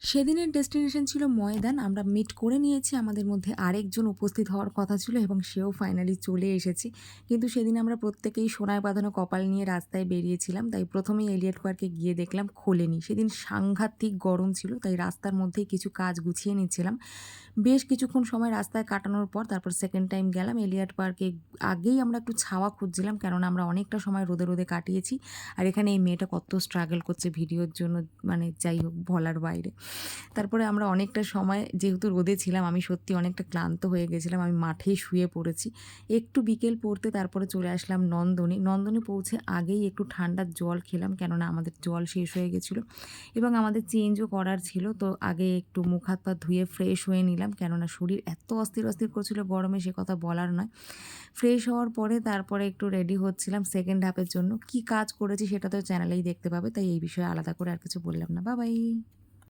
সেদিনের ডেস্টিনেশন ছিল ময়দান। আমরা মিট করে নিয়েছি। আমাদের মধ্যে আরেকজন উপস্থিত হওয়ার কথা ছিল এবং সেও ফাইনালি চলে এসেছে। কিন্তু সেদিন আমরা প্রত্যেকেই সোনায় বাঁধানো কপাল নিয়ে রাস্তায় বেরিয়েছিলাম। তাই প্রথমেই এলিয়ট পার্কে গিয়ে দেখলাম খোলেনি। সেদিন সাংঘাতিক গরম ছিল। তাই রাস্তার মধ্যেই কিছু কাজ গুছিয়ে নিচ্ছিলাম। বেশ কিছুক্ষণ সময় রাস্তায় কাটানোর পর তারপর সেকেন্ড টাইম গেলাম এলিয়ট পার্কে। আগেই আমরা একটু ছাওয়া খুঁজছিলাম, কেননা আমরা অনেকটা সময় রোদে রোদে কাটিয়েছি। আর এখানে এই মেয়েটা কত স্ট্রাগল করছে ভিডিওর জন্য, মানে যাই হোক বলার বাইরে। তারপরে আমরা অনেকটা সময় যেহেতু রোদে ছিলাম, আমি সত্যি অনেকটা ক্লান্ত হয়ে গেছিলাম। আমি মাঠেই শুয়ে পড়েছি। একটু বিকেল পড়তে তারপরে চলে আসলাম নন্দনে। নন্দনে পৌঁছে আগেই একটু ঠান্ডার জল খেলাম, কেননা আমাদের জল শেষ হয়ে গেছিলো এবং আমাদের চেঞ্জও করার ছিল। তো আগে একটু মুখ হাত পা ধুয়ে ফ্রেশ হয়ে নিলাম, কেননা শরীর এত অস্থির অস্থির করছিল গরমে, সে কথা বলার নয়। ফ্রেশ হওয়ার পরে তারপরে একটু রেডি হচ্ছিলাম সেকেন্ড হাফের জন্য। কী কাজ করেছি সেটা তো চ্যানেলেই দেখতে পাবে, তাই এই বিষয়ে আলাদা করে আর কিছু বললাম না। Bye bye.